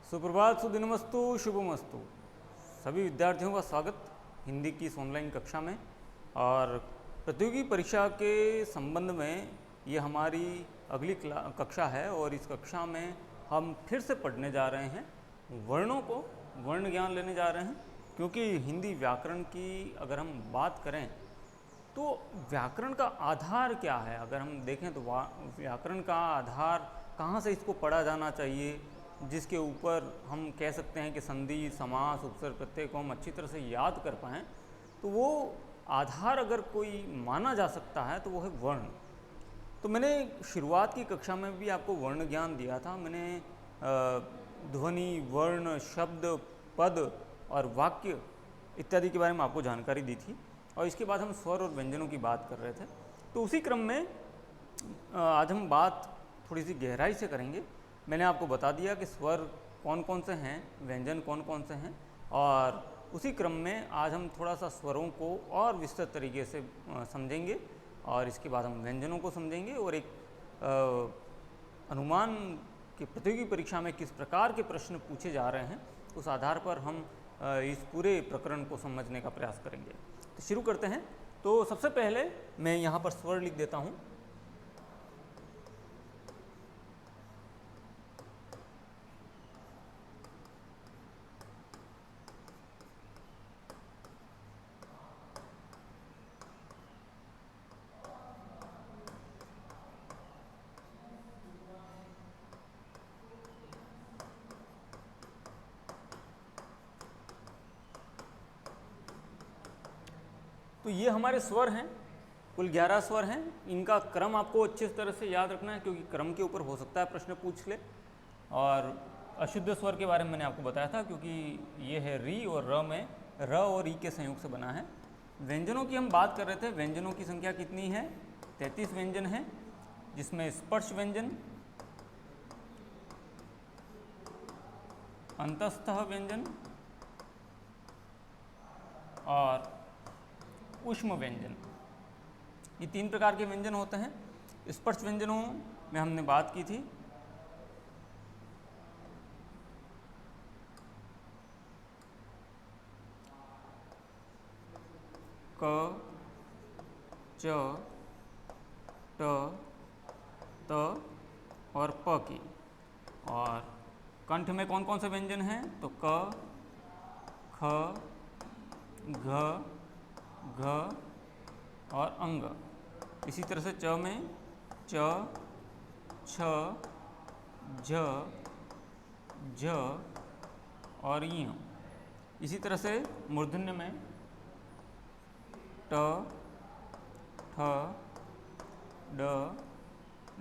सुप्रभात, सुदिनमस्तु, शुभमस्तु। सभी विद्यार्थियों का स्वागत हिंदी की इस ऑनलाइन कक्षा में। और प्रतियोगी परीक्षा के संबंध में ये हमारी अगली कक्षा है और इस कक्षा में हम फिर से पढ़ने जा रहे हैं वर्णों को, वर्ण ज्ञान लेने जा रहे हैं। क्योंकि हिंदी व्याकरण की अगर हम बात करें तो व्याकरण का आधार क्या है, अगर हम देखें तो व्याकरण का आधार कहाँ से इसको पढ़ा जाना चाहिए, जिसके ऊपर हम कह सकते हैं कि संधि, समास, उपसर्ग, प्रत्यय को हम अच्छी तरह से याद कर पाएँ, तो वो आधार अगर कोई माना जा सकता है तो वो है वर्ण। तो मैंने शुरुआत की कक्षा में भी आपको वर्ण ज्ञान दिया था। मैंने ध्वनि, वर्ण, शब्द, पद और वाक्य इत्यादि के बारे में आपको जानकारी दी थी। और इसके बाद हम स्वर और व्यंजनों की बात कर रहे थे। तो उसी क्रम में आज हम बात थोड़ी सी गहराई से करेंगे। मैंने आपको बता दिया कि स्वर कौन कौन से हैं, व्यंजन कौन कौन से हैं, और उसी क्रम में आज हम थोड़ा सा स्वरों को और विस्तृत तरीके से समझेंगे और इसके बाद हम व्यंजनों को समझेंगे और एक अनुमान कि प्रतियोगी परीक्षा में किस प्रकार के प्रश्न पूछे जा रहे हैं उस आधार पर हम इस पूरे प्रकरण को समझने का प्रयास करेंगे। तो शुरू करते हैं। तो सबसे पहले मैं यहाँ पर स्वर लिख देता हूँ। तो ये हमारे स्वर हैं, कुल 11 स्वर हैं। इनका क्रम आपको अच्छी तरह से याद रखना है क्योंकि क्रम के ऊपर हो सकता है प्रश्न पूछ ले। और अशुद्ध स्वर के बारे में मैंने आपको बताया था क्योंकि ये है री और र में र और ई के संयोग से बना है। व्यंजनों की हम बात कर रहे थे। व्यंजनों की संख्या कितनी है? 33 व्यंजन है, जिसमें स्पर्श व्यंजन, अंतःस्थ व्यंजन और ऊष्म व्यंजन, ये 3 प्रकार के व्यंजन होते हैं। स्पर्श व्यंजनों में हमने बात की थी क, च, ट, त और प की। और कंठ में कौन कौन से व्यंजन हैं? तो क, ख, घ, घ और अंग। इसी तरह से च में च, छ, झ, झ और य। इसी तरह से मूर्धन्य में ट, ठ, ड,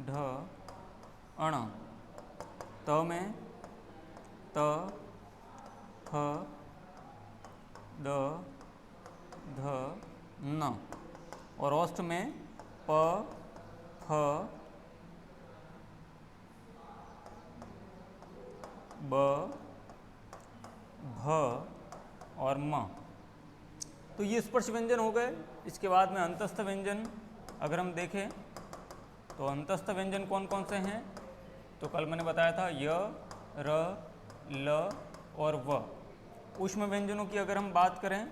ढ, अण। त में त, थ, द, ध, न। और औष्ठ में प, फ, ब, भ और म। तो ये स्पर्श व्यंजन हो गए। इसके बाद में अंतस्थ व्यंजन अगर हम देखें तो अंतस्थ व्यंजन कौन कौन से हैं? तो कल मैंने बताया था य, र, ल और व। ऊष्म व्यंजनों की अगर हम बात करें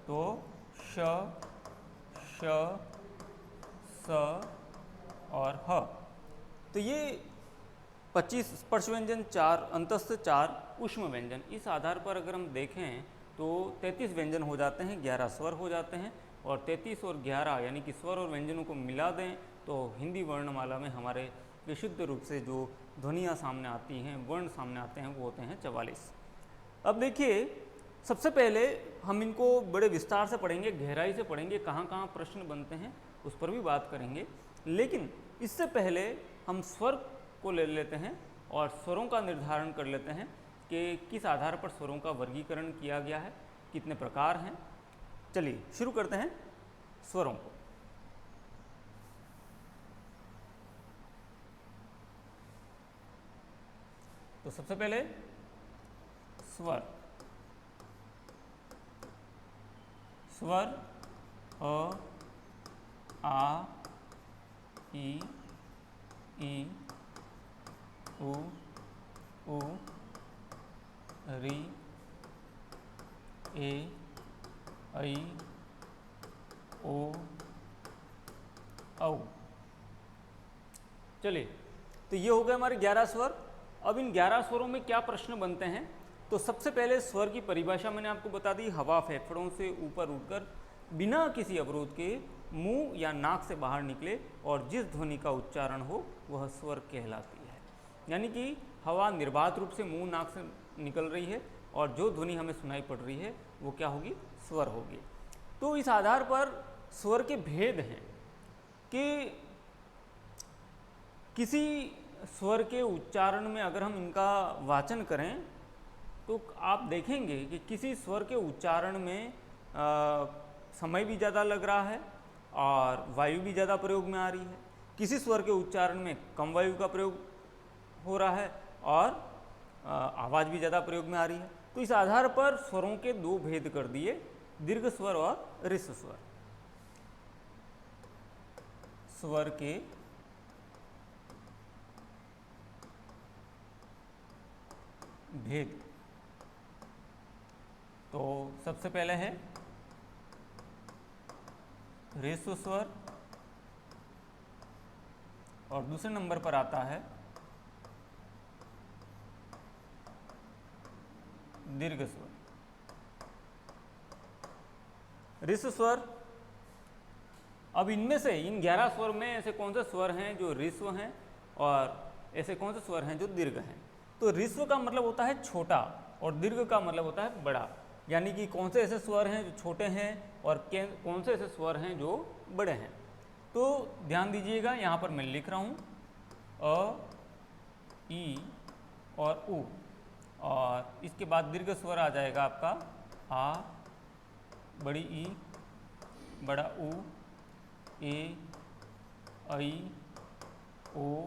तो श, श, स और ह। तो ये 25 स्पर्श व्यंजन, 4 अंतस्थ, 4 ऊष्म व्यंजन। इस आधार पर अगर हम देखें तो 33 व्यंजन हो जाते हैं, 11 स्वर हो जाते हैं। और 33 और 11 यानी कि स्वर और व्यंजनों को मिला दें तो हिंदी वर्णमाला में हमारे विशुद्ध रूप से जो ध्वनियाँ सामने आती हैं, वर्ण सामने आते हैं, वो होते हैं 44। अब देखिए, सबसे पहले हम इनको बड़े विस्तार से पढ़ेंगे, गहराई से पढ़ेंगे, कहाँ कहाँ प्रश्न बनते हैं उस पर भी बात करेंगे। लेकिन इससे पहले हम स्वर को ले लेते हैं और स्वरों का निर्धारण कर लेते हैं कि किस आधार पर स्वरों का वर्गीकरण किया गया है, कितने प्रकार हैं। चलिए शुरू करते हैं स्वरों को। तो सबसे पहले स्वर। स्वर अ, आ, ई, उ, उ, री, ए, ऐ, ओ, औ। चलिए, तो ये हो गए हमारे 11 स्वर। अब इन 11 स्वरों में क्या प्रश्न बनते हैं? तो सबसे पहले स्वर की परिभाषा मैंने आपको बता दी। हवा फेफड़ों से ऊपर उठकर बिना किसी अवरोध के मुंह या नाक से बाहर निकले और जिस ध्वनि का उच्चारण हो वह स्वर कहलाती है। यानी कि हवा निर्बाध रूप से मुंह नाक से निकल रही है और जो ध्वनि हमें सुनाई पड़ रही है वो क्या होगी? स्वर होगी। तो इस आधार पर स्वर के भेद हैं कि किसी स्वर के उच्चारण में अगर हम इनका वाचन करें तो आप देखेंगे कि किसी स्वर के उच्चारण में समय भी ज़्यादा लग रहा है और वायु भी ज़्यादा प्रयोग में आ रही है। किसी स्वर के उच्चारण में कम वायु का प्रयोग हो रहा है और आवाज़ भी ज़्यादा प्रयोग में आ रही है। तो इस आधार पर स्वरों के दो भेद कर दिए, दीर्घ स्वर और ह्रस्व स्वर। स्वर के भेद, तो सबसे पहले है ह्रस्व स्वर और दूसरे नंबर पर आता है दीर्घ स्वर। ह्रस्व स्वर, अब इनमें से इन 11 स्वर में ऐसे कौन से स्वर हैं जो ह्रस्व हैं और ऐसे कौन से स्वर हैं जो दीर्घ हैं? तो ह्रस्व का मतलब होता है छोटा और दीर्घ का मतलब होता है बड़ा। यानी कि कौन से ऐसे स्वर हैं जो छोटे हैं और कौन से ऐसे स्वर हैं जो बड़े हैं। तो ध्यान दीजिएगा, यहाँ पर मैं लिख रहा हूँ अ, ई और उ, और इसके बाद दीर्घ स्वर आ जाएगा आपका आ, बड़ी ई, बड़ा उ, ए, ऐ, ओ,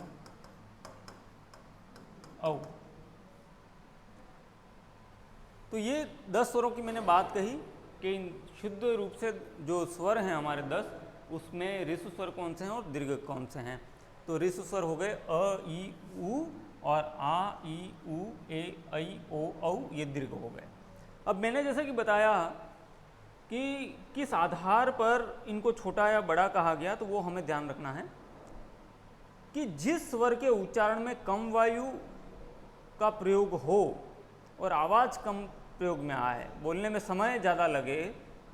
औ। तो ये 10 स्वरों की मैंने बात कही कि इन शुद्ध रूप से जो स्वर हैं हमारे 10, उसमें ह्रस्व स्वर कौन से हैं और दीर्घ कौन से हैं। तो ह्रस्व स्वर हो गए अ, ई, उ और आ, ई, उ, ए, ऐ, ओ, औ, ये दीर्घ हो गए। अब मैंने जैसा कि बताया कि किस आधार पर इनको छोटा या बड़ा कहा गया, तो वो हमें ध्यान रखना है कि जिस स्वर के उच्चारण में कम वायु का प्रयोग हो और आवाज़ कम प्रयोग में आए, बोलने में समय ज़्यादा लगे,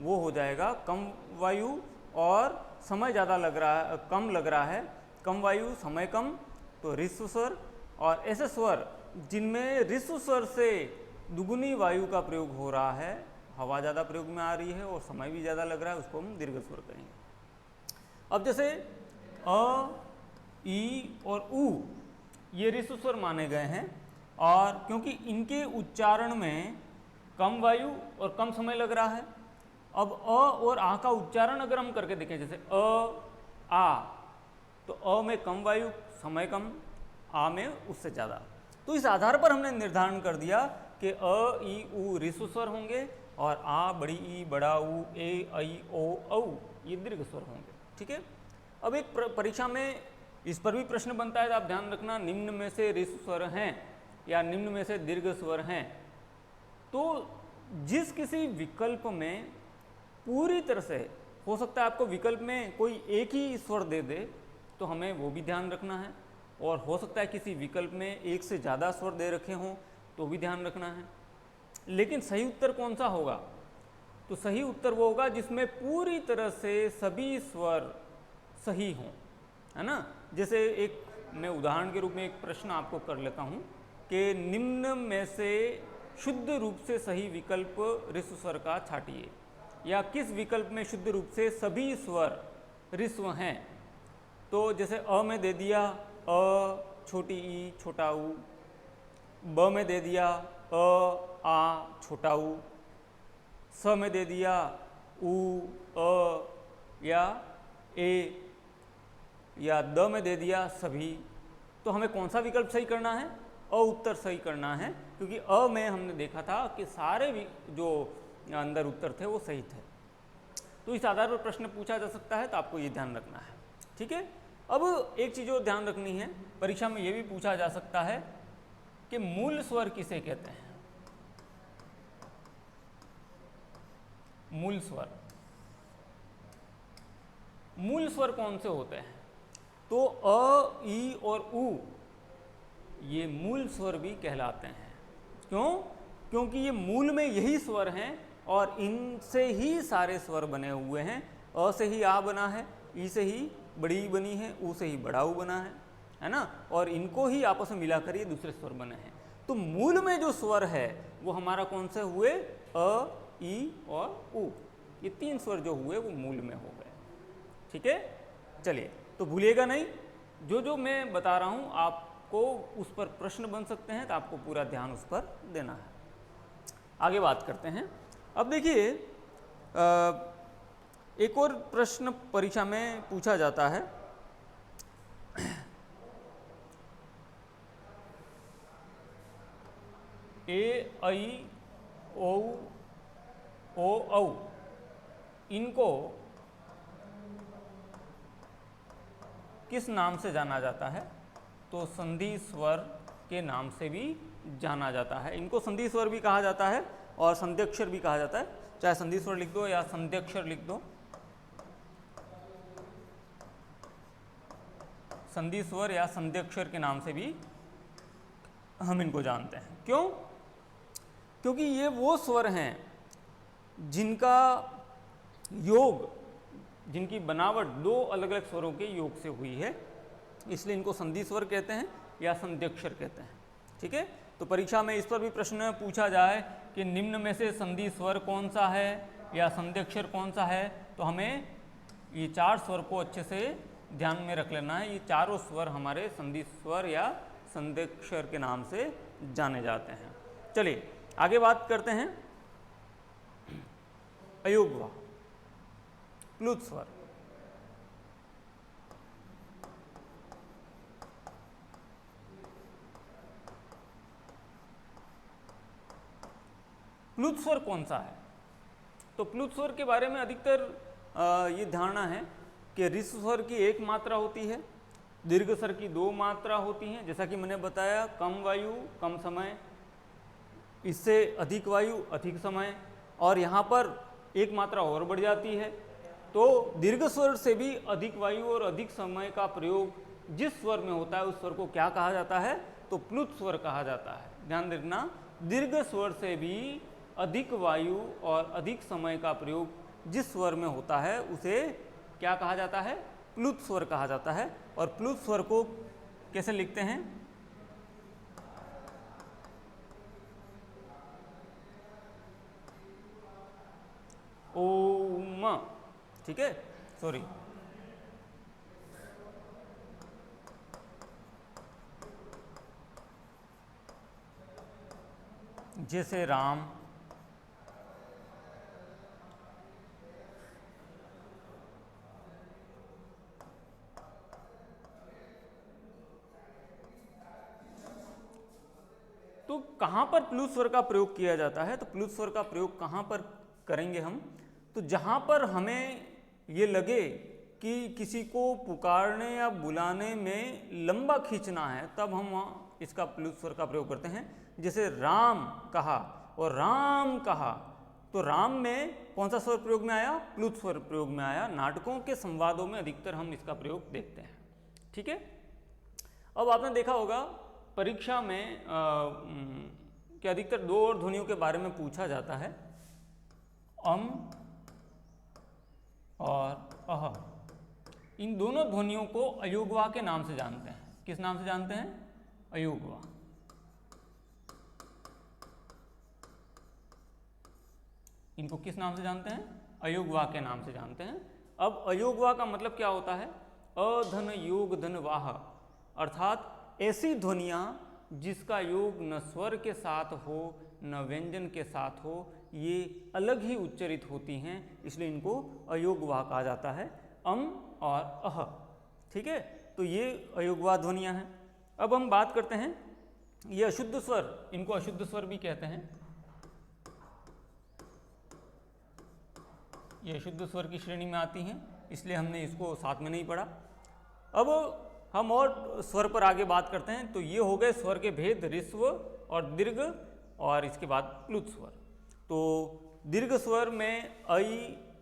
वो हो जाएगा कम वायु और समय ज़्यादा लग रहा है, कम लग रहा है, कम वायु समय कम, तो ह्रस्व स्वर। और ऐसे स्वर जिनमें ह्रस्व स्वर से दुगुनी वायु का प्रयोग हो रहा है, हवा ज़्यादा प्रयोग में आ रही है और समय भी ज़्यादा लग रहा है, उसको हम दीर्घ स्वर कहेंगे। अब जैसे अ, ई और उ, ये ह्रस्व स्वर माने गए हैं और क्योंकि इनके उच्चारण में कम वायु और कम समय लग रहा है। अब अ और आ का उच्चारण अगर हम करके देखें, जैसे अ, आ, तो अ में कम वायु, समय कम, आ में उससे ज़्यादा। तो इस आधार पर हमने निर्धारण कर दिया कि अ, ई, उ ह्रस्व स्वर होंगे और आ, बड़ी ई, बड़ा उ, ए, ऐ, ओ, औ ये दीर्घ स्वर होंगे। ठीक है। अब एक परीक्षा में इस पर भी प्रश्न बनता है, तो आप ध्यान रखना, निम्न में से ह्रस्व स्वर हैं या निम्न में से दीर्घ स्वर हैं। तो जिस किसी विकल्प में पूरी तरह से हो सकता है आपको विकल्प में कोई एक ही स्वर दे दे, तो हमें वो भी ध्यान रखना है, और हो सकता है किसी विकल्प में एक से ज़्यादा स्वर दे रखे हों तो भी ध्यान रखना है। लेकिन सही उत्तर कौन सा होगा? तो सही उत्तर वो होगा जिसमें पूरी तरह से सभी स्वर सही हों, है ना। जैसे एक मैं उदाहरण के रूप में एक प्रश्न आपको कर लेता हूँ कि निम्न में से शुद्ध रूप से सही विकल्प ह्रस्व स्वर का छाटिए, या किस विकल्प में शुद्ध रूप से सभी स्वर ह्रस्व हैं। तो जैसे अ में दे दिया अ, छोटी ई, छोटा उ, ब में दे दिया अ, आ, छोटा उ, स में दे दिया उ, अ या ए, या द में दे दिया सभी। तो हमें कौन सा विकल्प सही करना है? अ उत्तर सही करना है, क्योंकि अ में हमने देखा था कि सारे जो अंदर उत्तर थे वो सही थे। तो इस आधार पर प्रश्न पूछा जा सकता है, तो आपको ये ध्यान रखना है। ठीक है। अब एक चीज़ और ध्यान रखनी है, परीक्षा में ये भी पूछा जा सकता है कि मूल स्वर किसे कहते हैं। मूल स्वर, मूल स्वर कौन से होते हैं? तो अ, ई और उ ये मूल स्वर भी कहलाते हैं। क्यों? क्योंकि ये मूल में यही स्वर हैं और इनसे ही सारे स्वर बने हुए हैं। अ से ही आ बना है, ई से ही बड़ी ई बनी है, ऊ से ही बड़ा ऊ बना है ना, और इनको ही आपस में मिलाकर ये दूसरे स्वर बने हैं। तो मूल में जो स्वर है वो हमारा कौन से हुए? अ, ई और उ। ये तीन स्वर जो हुए वो मूल में हो गए। ठीक है, चलिए, तो भूलिएगा नहीं, जो जो मैं बता रहा हूँ आपको उस पर प्रश्न बन सकते हैं, तो आपको पूरा ध्यान उस पर देना है। आगे बात करते हैं। अब देखिए, एक और प्रश्न परीक्षा में पूछा जाता है। ए, ऐ, ओ, औ इनको किस नाम से जाना जाता है? तो संधि स्वर के नाम से भी जाना जाता है। इनको संधि स्वर भी कहा जाता है और संध्यक्षर भी कहा जाता है। चाहे संधि स्वर लिख दो या संध्यक्षर लिख दो, संधि स्वर या संध्यक्षर के नाम से भी हम इनको जानते हैं। क्यों? क्योंकि ये वो स्वर हैं जिनका योग, जिनकी बनावट दो अलग अलग स्वरों के योग से हुई है, इसलिए इनको संधि स्वर कहते हैं या संध्यक्षर कहते हैं। ठीक है, तो परीक्षा में इस पर भी प्रश्न पूछा जाए कि निम्न में से संधि स्वर कौन सा है या संध्यक्षर कौन सा है, तो हमें ये चार स्वर को अच्छे से ध्यान में रख लेना है। ये चारों स्वर हमारे संधि स्वर या संध्यक्षर के नाम से जाने जाते हैं। चलिए आगे बात करते हैं। अयोगवा, प्लुत स्वर। प्लुत स्वर कौन सा है? तो प्लुत स्वर के बारे में अधिकतर ये धारणा है कि ऋस्व स्वर की एक मात्रा होती है, दीर्घ स्वर की दो मात्रा होती हैं। जैसा कि मैंने बताया, कम वायु कम समय, इससे अधिक वायु अधिक समय, और यहाँ पर एक मात्रा और बढ़ जाती है। तो दीर्घ स्वर से भी अधिक वायु और अधिक समय का प्रयोग जिस स्वर में होता है उस स्वर को क्या कहा जाता है? तो प्लुत स्वर कहा जाता है। ध्यान रखना, दीर्घ स्वर से भी अधिक वायु और अधिक समय का प्रयोग जिस स्वर में होता है उसे क्या कहा जाता है? प्लुत स्वर कहा जाता है। और प्लुत स्वर को कैसे लिखते हैं? ओम। ठीक है, सॉरी, जैसे राम, तो कहाँ पर प्लुत स्वर का प्रयोग किया जाता है? तो प्लुत स्वर का प्रयोग कहाँ पर करेंगे हम? तो जहाँ पर हमें ये लगे कि किसी को पुकारने या बुलाने में लंबा खींचना है, तब हम इसका प्लुत स्वर का प्रयोग करते हैं। जैसे राम कहा और राम कहा, तो राम में कौन सा स्वर प्रयोग में आया? प्लुत स्वर प्रयोग में आया। नाटकों के संवादों में अधिकतर हम इसका प्रयोग देखते हैं। ठीक है, अब आपने देखा होगा परीक्षा में कि अधिकतर दो और ध्वनियों के बारे में पूछा जाता है, अम और अह। इन दोनों ध्वनियों को अयोगवा के नाम से जानते हैं। किस नाम से जानते हैं? अयोगवा। इनको किस नाम से जानते हैं? अयोगवा के नाम से जानते हैं। अब अयोगवा का मतलब क्या होता है? अधन योग धन वाह, अर्थात ऐसी ध्वनियाँ जिसका योग न स्वर के साथ हो न व्यंजन के साथ हो, ये अलग ही उच्चरित होती हैं, इसलिए इनको अयोगवा कहा जाता है, अम और अह। ठीक है, तो ये अयोगवा ध्वनियाँ हैं। अब हम बात करते हैं ये अशुद्ध स्वर, इनको अशुद्ध स्वर भी कहते हैं। ये अशुद्ध स्वर की श्रेणी में आती हैं, इसलिए हमने इसको साथ में नहीं पढ़ा। अब हम और स्वर पर आगे बात करते हैं। तो ये हो गए स्वर के भेद, ऋस्व और दीर्घ, और इसके बाद प्लुत स्वर। तो दीर्घ स्वर में ऐ,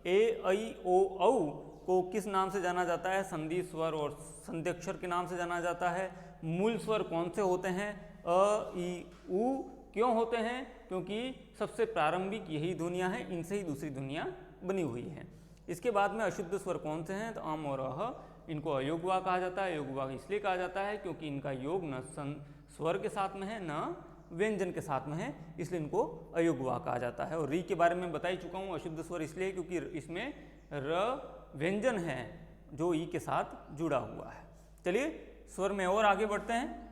ए, ऐ, ओ, औ को किस नाम से जाना जाता है? संधि स्वर और संध्यक्षर के नाम से जाना जाता है। मूल स्वर कौन से होते हैं? अ, ई, उ। क्यों होते हैं? क्योंकि सबसे प्रारंभिक यही ध्वनियाँ हैं, इनसे ही दूसरी ध्वनियाँ बनी हुई हैं। इसके बाद में अशुद्ध स्वर कौन से हैं? तो अम और अह, इनको अयोगवा कहा जाता है। अयोगवा इसलिए कहा जाता है क्योंकि इनका योग न स्वर के साथ में है न व्यंजन के साथ में है, इसलिए इनको अयोगवा कहा जाता है। और री के बारे में बता ही चुका हूँ, अशुद्ध स्वर इसलिए क्योंकि इसमें र व्यंजन है जो ई के साथ जुड़ा हुआ है। चलिए स्वर में और आगे बढ़ते हैं।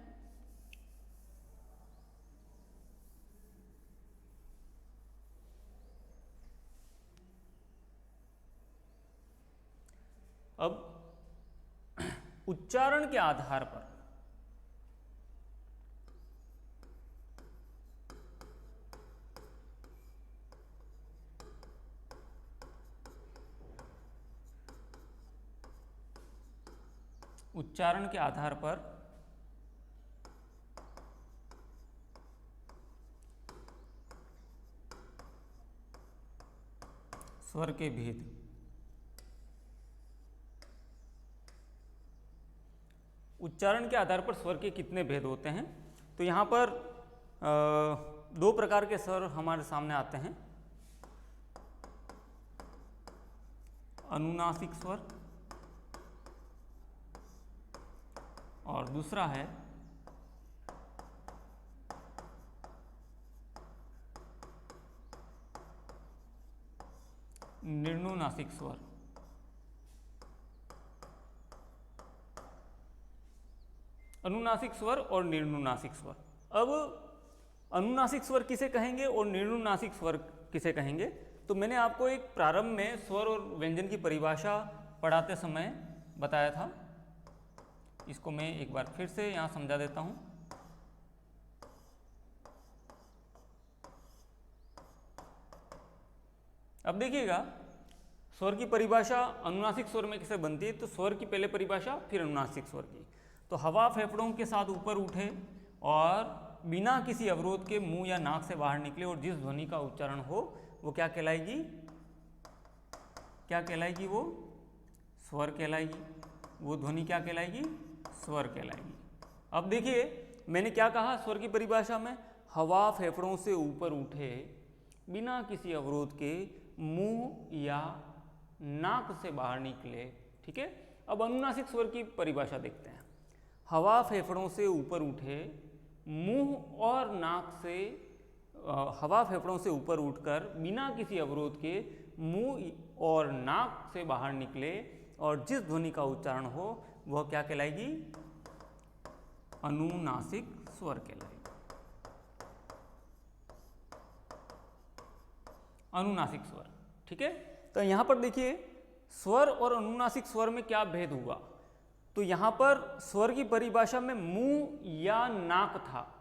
अब उच्चारण के आधार पर स्वर के भेद। उच्चारण के आधार पर स्वर के कितने भेद होते हैं? तो यहाँ पर दो प्रकार के स्वर हमारे सामने आते हैं। अनुनासिक स्वर और दूसरा है निर्नुनासिक स्वर। अनुनासिक स्वर और निर्नुनासिक स्वर। अब अनुनासिक स्वर किसे कहेंगे और निर्नुनासिक स्वर किसे कहेंगे? तो मैंने आपको एक प्रारंभ में स्वर और व्यंजन की परिभाषा पढ़ाते समय बताया था। इसको मैं एक बार फिर से यहाँ समझा देता हूँ। अब देखिएगा, स्वर की परिभाषा अनुनासिक स्वर में किसे बनती है? तो स्वर की पहले परिभाषा, फिर अनुनासिक स्वर की। तो हवा फेफड़ों के साथ ऊपर उठे और बिना किसी अवरोध के मुंह या नाक से बाहर निकले और जिस ध्वनि का उच्चारण हो वो क्या कहलाएगी? क्या कहलाएगी? वो स्वर कहलाएगी। वो ध्वनि क्या कहलाएगी? स्वर कहलाएगी। अब देखिए मैंने क्या कहा स्वर की परिभाषा में? हवा फेफड़ों से ऊपर उठे बिना किसी अवरोध के मुंह या नाक से बाहर निकले। ठीक है। अब अनुनासिक स्वर की परिभाषा देखते हैं। हवा फेफड़ों से ऊपर उठे, मुंह और नाक से हवा फेफड़ों से ऊपर उठकर बिना किसी अवरोध के मुंह और नाक से बाहर निकले और जिस ध्वनि का उच्चारण हो वह क्या कहलाएगी? अनुनासिक स्वर कहलाएगी। अनुनासिक स्वर। ठीक है। तो यहाँ पर देखिए स्वर और अनुनासिक स्वर में क्या भेद हुआ? तो यहाँ पर स्वर की परिभाषा में मुंह या नाक था,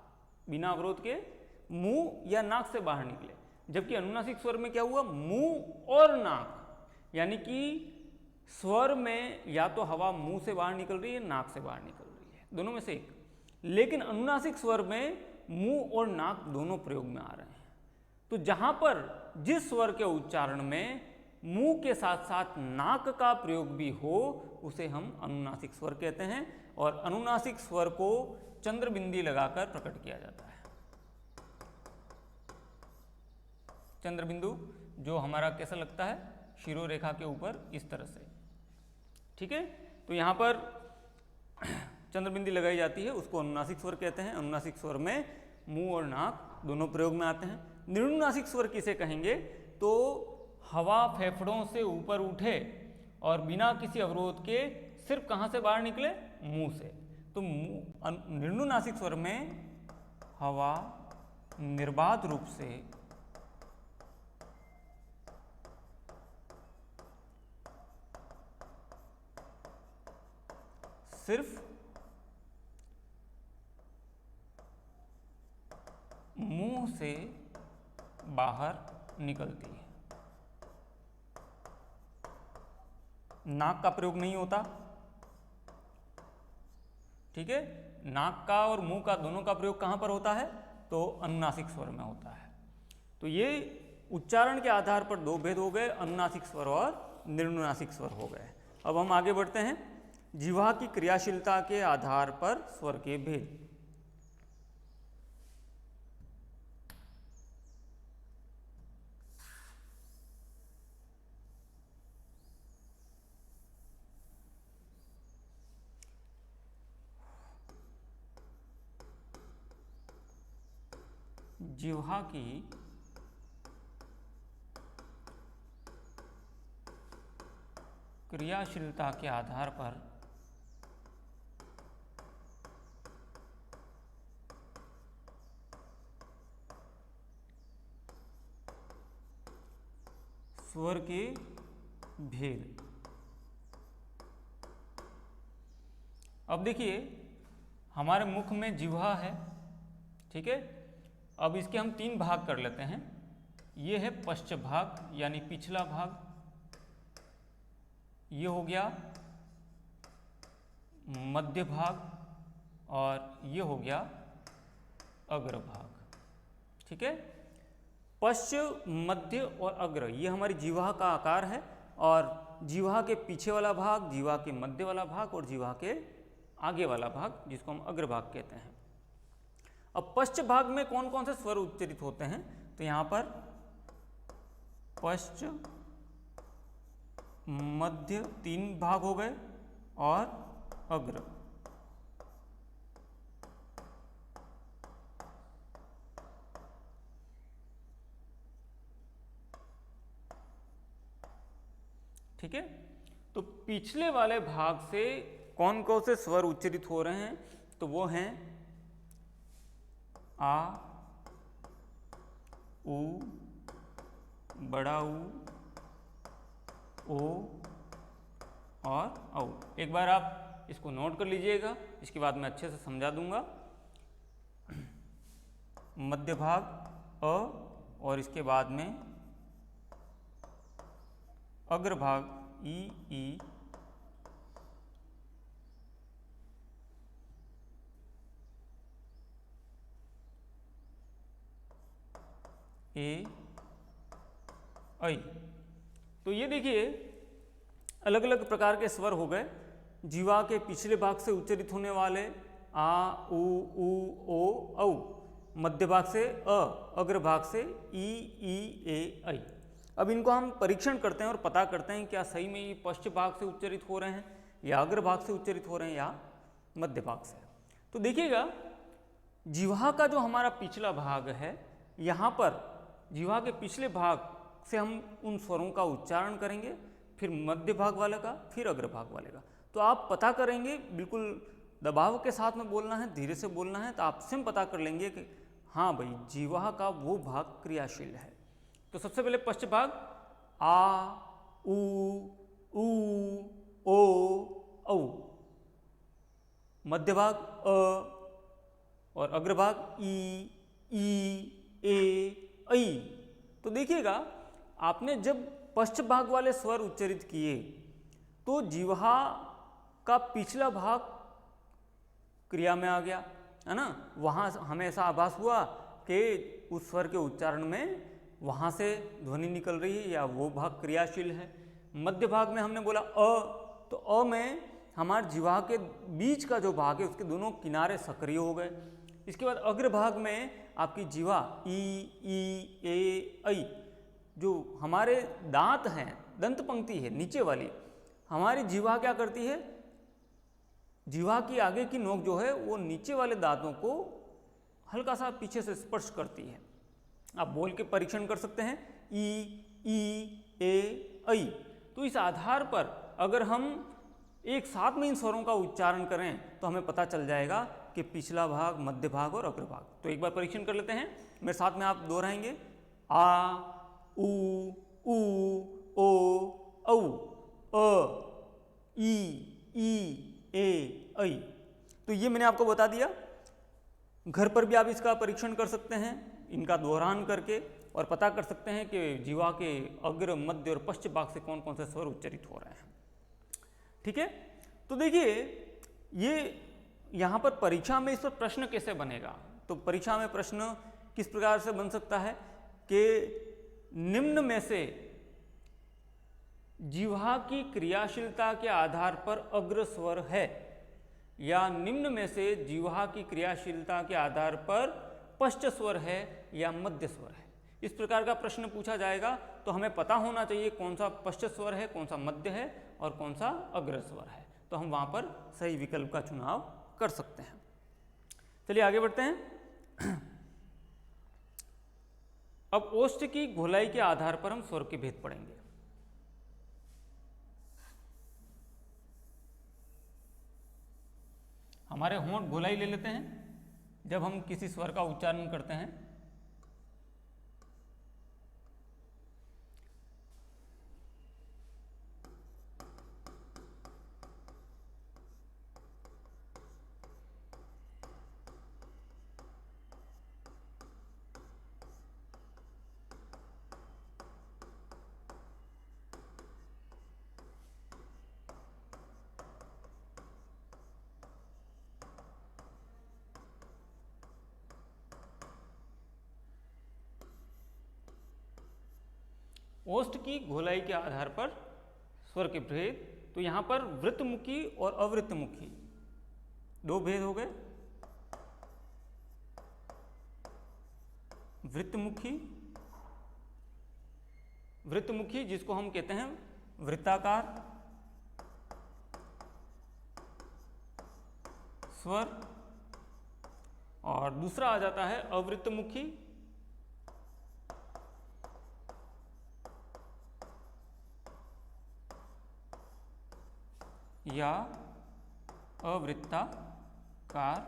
बिना अवरोध के मुंह या नाक से बाहर निकले, जबकि अनुनासिक स्वर में क्या हुआ? मुंह और नाक, यानी कि स्वर में या तो हवा मुंह से बाहर निकल रही है, नाक से बाहर निकल रही है, दोनों में से एक। लेकिन अनुनासिक स्वर में मुंह और नाक दोनों प्रयोग में आ रहे हैं। तो जहां पर जिस स्वर के उच्चारण में मुंह के साथ साथ नाक का प्रयोग भी हो उसे हम अनुनासिक स्वर कहते हैं। और अनुनासिक स्वर को चंद्र बिंदी लगाकर प्रकट किया जाता है। चंद्र बिंदु जो हमारा कैसा लगता है? शिरोरेखा के ऊपर इस तरह से। ठीक है। तो यहाँ पर चंद्र बिंदी लगाई जाती है, उसको अनुनासिक स्वर कहते हैं। अनुनासिक स्वर में मुंह और नाक दोनों प्रयोग में आते हैं। निर्नुनासिक स्वर किसे कहेंगे? तो हवा फेफड़ों से ऊपर उठे और बिना किसी अवरोध के सिर्फ कहाँ से बाहर निकले? मुंह से। तो निर्नुनासिक स्वर में हवा निर्बाध रूप से सिर्फ मुंह से बाहर निकलती है, नाक का प्रयोग नहीं होता। ठीक है। नाक का और मुंह का दोनों का प्रयोग कहाँ पर होता है? तो अनुनासिक स्वर में होता है। तो ये उच्चारण के आधार पर दो भेद हो गए, अनुनासिक स्वर और निम्नासिक स्वर हो गए। अब हम आगे बढ़ते हैं, जिह्वा की क्रियाशीलता के आधार पर स्वर के भेद। जिह्वा की क्रियाशीलता के आधार पर स्वर के भेद। अब देखिए, हमारे मुख में जिह्वा है, ठीक है। अब इसके हम तीन भाग कर लेते हैं। ये है पश्च भाग यानी पिछला भाग, ये हो गया मध्य भाग और ये हो गया अग्र भाग, ठीक है। पश्च, मध्य और अग्र ये हमारी जिह्वा का आकार है, और जिह्वा के पीछे वाला भाग, जिह्वा के मध्य वाला भाग और जिह्वा के आगे वाला भाग, जिसको हम अग्र भाग कहते हैं। अब पश्च भाग में कौन कौन से स्वर उच्चरित होते हैं? तो यहाँ पर पश्च, मध्य तीन भाग हो गए और अग्र। ठीक है। तो पिछले वाले भाग से कौन कौन से स्वर उच्चरित हो रहे हैं? तो वो हैं आ, उ, बड़ा ऊ, ओ और औ। एक बार आप इसको नोट कर लीजिएगा, इसके बाद मैं अच्छे से समझा दूंगा। मध्य भाग अ और इसके बाद में अग्र भाग ई, ए, ऐ। तो ये देखिए अलग अलग प्रकार के स्वर हो गए। जिह्वा के पिछले भाग से उच्चरित होने वाले आ, उ, ओ, औ। मध्य भाग से अ, अग्र भाग से ई, ए, ऐ। अब इनको हम परीक्षण करते हैं और पता करते हैं क्या सही में ये पश्च भाग से उच्चरित हो रहे हैं या अग्र भाग से उच्चरित हो रहे हैं या मध्य भाग से। तो देखिएगा, जिह्वा का जो हमारा पिछला भाग है, यहाँ पर जिह्वा के पिछले भाग से हम उन स्वरों का उच्चारण करेंगे, फिर मध्य भाग वाले का, फिर अग्र भाग वाले का। तो आप पता करेंगे, बिल्कुल दबाव के साथ में बोलना है, धीरे से बोलना है, तो आप स्वयं पता कर लेंगे कि हाँ भाई जिह्वा का वो भाग क्रियाशील है। तो सबसे पहले पश्च भाग आ, उ, ओ, औ। मध्य भाग अ और अग्र भाग ई, ए, ऐ। तो देखिएगा, आपने जब पश्च भाग वाले स्वर उच्चरित किए तो जिह्वा का पिछला भाग क्रिया में आ गया, है ना। वहाँ हमें ऐसा आभास हुआ कि उस स्वर के उच्चारण में वहाँ से ध्वनि निकल रही है या वो भाग क्रियाशील है। मध्य भाग में हमने बोला अ, तो अ में हमारे जिह्वा के बीच का जो भाग है उसके दोनों किनारे सक्रिय हो गए। इसके बाद अग्र भाग में आपकी जिह्वा ई, ए, ऐ, जो हमारे दांत हैं, दंत पंक्ति है नीचे वाली, हमारी जिह्वा क्या करती है? जिह्वा की आगे की नोक जो है वो नीचे वाले दांतों को हल्का सा पीछे से स्पर्श करती है। आप बोल के परीक्षण कर सकते हैं ई, ए, ऐ। तो इस आधार पर अगर हम एक साथ में इन स्वरों का उच्चारण करें तो हमें पता चल जाएगा कि पिछला भाग, मध्य भाग और अग्र भाग। तो एक बार परीक्षण कर लेते हैं, मेरे साथ में आप दोहराएंगे आ, उ, ओ, औ, अ, ई, ए, ऐ। तो ये मैंने आपको बता दिया। घर पर भी आप इसका परीक्षण कर सकते हैं, इनका दोहरान करके, और पता कर सकते हैं कि जिह्वा के अग्र, मध्य और पश्च भाग से कौन कौन से स्वर उच्चरित हो रहे हैं। ठीक है। तो देखिए, ये यहाँ पर परीक्षा में इस पर प्रश्न कैसे बनेगा? तो परीक्षा में प्रश्न किस प्रकार से बन सकता है कि निम्न में से जिह्वा की क्रियाशीलता के आधार पर अग्र स्वर है, या निम्न में से जिह्वा की क्रियाशीलता के आधार पर पश्च स्वर है या मध्य स्वर है। इस प्रकार का प्रश्न पूछा जाएगा तो हमें पता होना चाहिए कौन सा पश्च स्वर है, कौन सा मध्य है और कौन सा अग्र स्वर है, तो हम वहाँ पर सही विकल्प का चुनाव कर सकते हैं। चलिए आगे बढ़ते हैं। अब ओष्ठ की गोलाई के आधार पर हम स्वर के भेद पढ़ेंगे। हमारे होंठ गोलाई ले लेते हैं जब हम किसी स्वर का उच्चारण करते हैं। ओष्ठ की गोलाई के आधार पर स्वर के भेद, तो यहां पर वृत्तमुखी और अवृत्तमुखी दो भेद हो गए। वृत्तमुखी जिसको हम कहते हैं वृत्ताकार स्वर, और दूसरा आ जाता है अवृत्तमुखी या अवृत्ताकार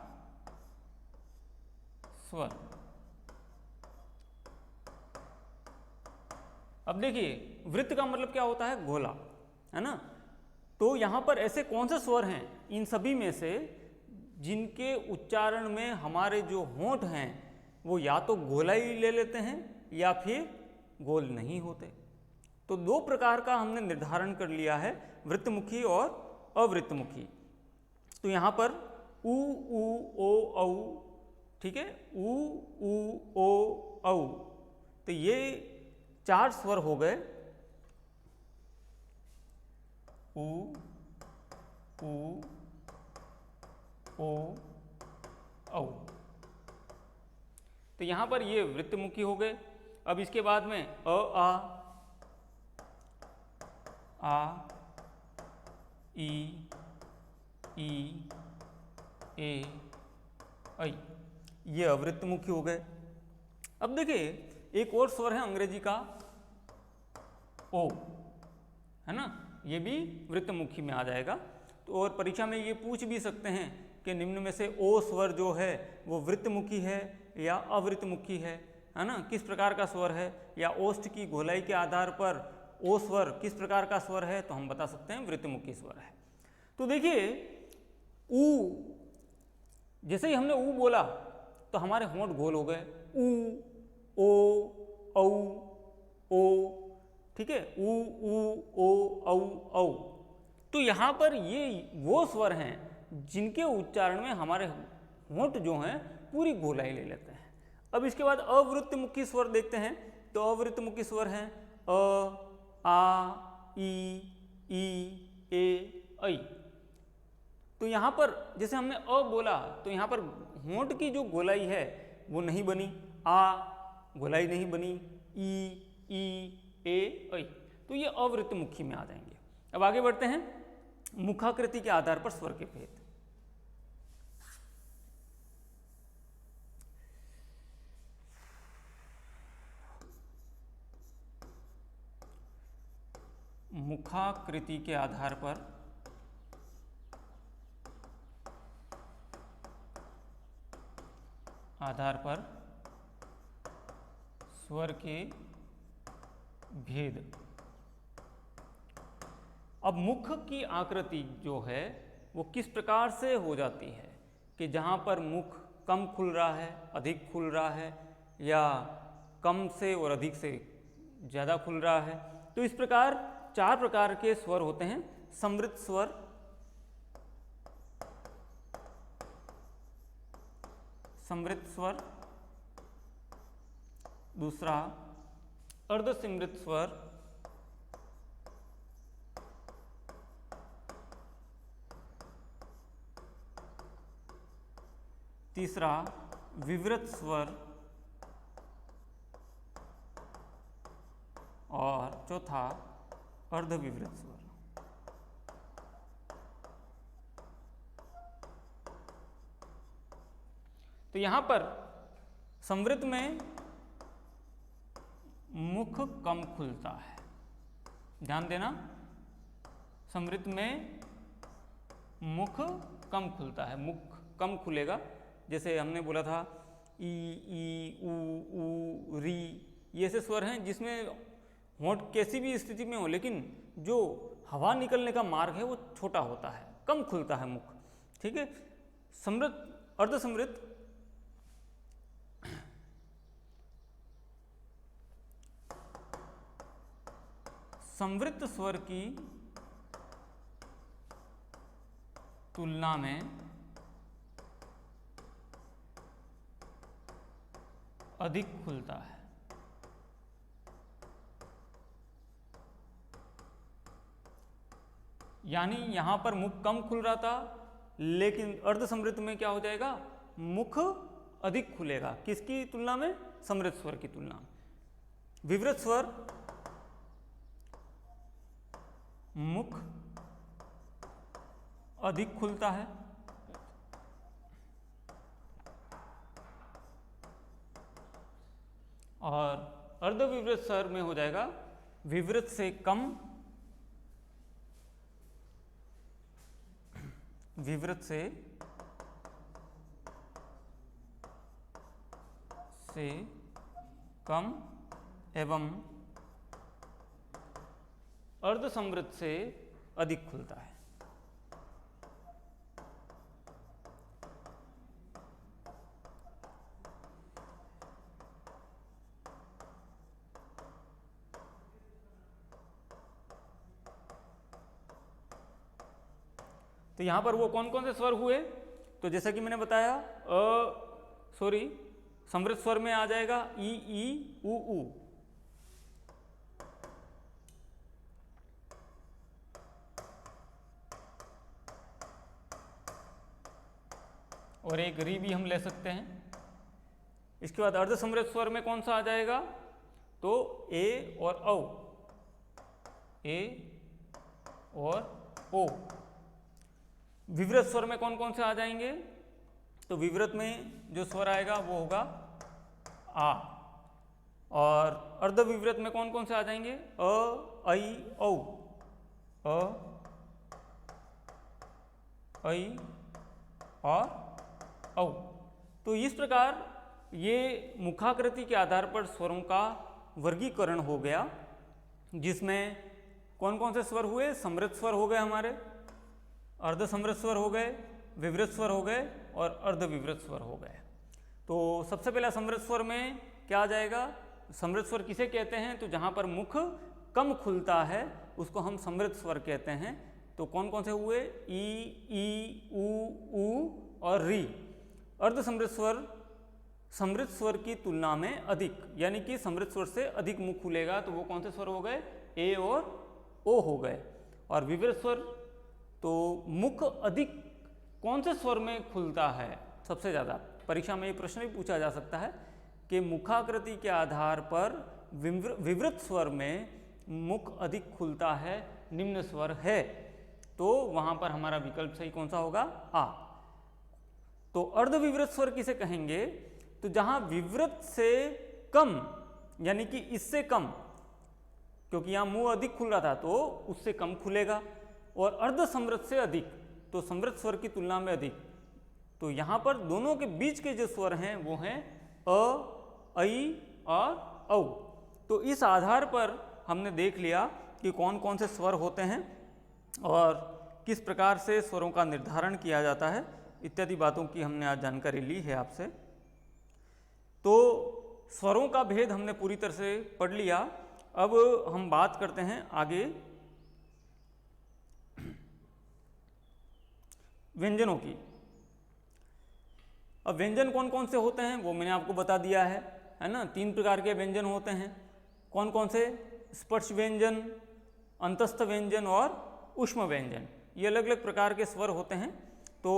स्वर। अब देखिए वृत्त का मतलब क्या होता है? गोला, है ना। तो यहां पर ऐसे कौन से स्वर हैं इन सभी में से जिनके उच्चारण में हमारे जो होंठ हैं वो या तो गोलाई ले लेते हैं या फिर गोल नहीं होते? तो दो प्रकार का हमने निर्धारण कर लिया है, वृत्तमुखी और अवृत्तमुखी। तो यहां पर उ ऊ ओ औ, ठीक है, उ ऊ ओ औ, तो ये चार स्वर हो गए, उ ऊ ओ औ। तो यहां पर ये वृत्तमुखी हो गए। अब इसके बाद में अ आ ई ए ऐ, ये अवृत्तमुखी हो गए। अब देखिए एक और स्वर है अंग्रेजी का ओ, है ना, ये भी वृत्तमुखी में आ जाएगा। तो और परीक्षा में ये पूछ भी सकते हैं कि निम्न में से ओ स्वर जो है वो वृत्तमुखी है या अवृत्तमुखी है ना, किस प्रकार का स्वर है, या ओष्ठ की गोलाई के आधार पर ओ स्वर किस प्रकार का स्वर है, तो हम बता सकते हैं वृत्तमुखी स्वर है। तो देखिए ऊ, जैसे ही हमने ऊ बोला तो हमारे होंठ गोल हो गए, ऊ ओ औ ओ, ठीक है, ऊ ऊ ओ औ औ। तो यहाँ पर ये वो स्वर हैं जिनके उच्चारण में हमारे होंठ जो हैं पूरी गोलाई ले लेते हैं। अब इसके बाद अवृत्तमुखी स्वर देखते हैं। तो अवृत्तमुखी स्वर हैं अ आ ई ए ऐ। तो यहाँ पर जैसे हमने अ बोला तो यहाँ पर होंठ की जो गोलाई है वो नहीं बनी, आ गोलाई नहीं बनी, ई ए ऐ, तो ये अवृत्तमुखी में आ जाएंगे। अब आगे बढ़ते हैं, मुखाकृति के आधार पर स्वर के भेद। मुखाकृति के आधार पर स्वर के भेद। अब मुख की आकृति जो है वो किस प्रकार से हो जाती है कि जहाँ पर मुख कम खुल रहा है, अधिक खुल रहा है, या कम से और अधिक से ज़्यादा खुल रहा है। तो इस प्रकार चार प्रकार के स्वर होते हैं। समृद्ध स्वर, समृद्ध स्वर, दूसरा अर्धसमृद्ध स्वर, तीसरा विवृत स्वर और चौथा अर्धविवृत स्वर। तो यहां पर समृद्ध में मुख कम खुलता है, ध्यान देना, समृद्ध में मुख कम खुलता है, मुख कम खुलेगा। जैसे हमने बोला था ई, ऊ, ऊ, री, ये ऐसे स्वर हैं जिसमें होंठ कैसी भी स्थिति में हो, लेकिन जो हवा निकलने का मार्ग है वो छोटा होता है, कम खुलता है मुख। ठीक है। समृद्ध, अर्धसमृद्ध, समृद्ध स्वर की तुलना में अधिक खुलता है। यानी यहां पर मुख कम खुल रहा था, लेकिन अर्धसमृद्ध में क्या हो जाएगा, मुख अधिक खुलेगा। किसकी तुलना में? समृद्ध स्वर की तुलना में। विवृत स्वर मुख अधिक खुलता है और अर्धविवृत स्वर में हो जाएगा विवृत से कम, विवृत से कम एवं अर्धसमृद्ध से अधिक खुलता है। तो यहां पर वो कौन कौन से स्वर हुए? तो जैसा कि मैंने बताया, समृद्ध स्वर में आ जाएगा ई, ऊ। और एक री भी हम ले सकते हैं। इसके बाद अर्धसमृद्ध स्वर में कौन सा आ जाएगा? तो ए और औ, ए और ओ। विवृत स्वर में कौन कौन से आ जाएंगे? तो विवृत में जो स्वर आएगा वो होगा आ। और अर्धविवृत में कौन कौन से आ जाएंगे? अ, ऐ, औ, अ, ऐ और औ। तो इस प्रकार ये मुखाकृति के आधार पर स्वरों का वर्गीकरण हो गया, जिसमें कौन कौन से स्वर हुए? समृद्ध स्वर हो गए हमारे, अर्धसमृद्ध स्वर हो गए, विवृत स्वर हो गए और अर्धविवृत स्वर हो गए। तो सबसे पहला समृद्ध स्वर में क्या आ जाएगा? समृद्ध स्वर किसे कहते हैं? तो जहाँ पर मुख कम खुलता है उसको हम समृद्ध स्वर कहते हैं। तो कौन कौन से हुए? ई, ऊ और री। अर्धसमृद्ध स्वर समृद्ध स्वर की तुलना में अधिक, यानी कि समृद्ध स्वर से अधिक मुख खुलेगा, तो वो कौन से स्वर हो गए? ए और ओ हो गए। और विवृत स्वर, तो मुख अधिक कौन से स्वर में खुलता है सबसे ज़्यादा? परीक्षा में ये प्रश्न भी पूछा जा सकता है कि मुखाकृति के आधार पर विवृत स्वर में मुख अधिक खुलता है, निम्न स्वर है, तो वहाँ पर हमारा विकल्प सही कौन सा होगा? आ। तो अर्धविवृत स्वर किसे कहेंगे? तो जहाँ विवृत से कम, यानी कि इससे कम, क्योंकि यहाँ मुंह अधिक खुल रहा था तो उससे कम खुलेगा, और अर्धसमृद्ध से अधिक, तो समृद्ध स्वर की तुलना में अधिक। तो यहाँ पर दोनों के बीच के जो स्वर हैं वो हैं अ, ऐ और औ। तो इस आधार पर हमने देख लिया कि कौन कौन से स्वर होते हैं और किस प्रकार से स्वरों का निर्धारण किया जाता है, इत्यादि बातों की हमने आज जानकारी ली है आपसे। तो स्वरों का भेद हमने पूरी तरह से पढ़ लिया। अब हम बात करते हैं आगे व्यंजनों की। अब व्यंजन कौन कौन से होते हैं वो मैंने आपको बता दिया है ना। 3 प्रकार के व्यंजन होते हैं। कौन कौन से? स्पर्श व्यंजन, अंतस्थ व्यंजन और ऊष्म व्यंजन। ये अलग अलग प्रकार के स्वर होते हैं। तो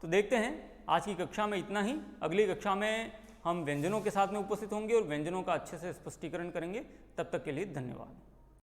देखते हैं, आज की कक्षा में इतना ही। अगली कक्षा में हम व्यंजनों के साथ में उपस्थित होंगे और व्यंजनों का अच्छे से स्पष्टीकरण करेंगे। तब तक के लिए धन्यवाद।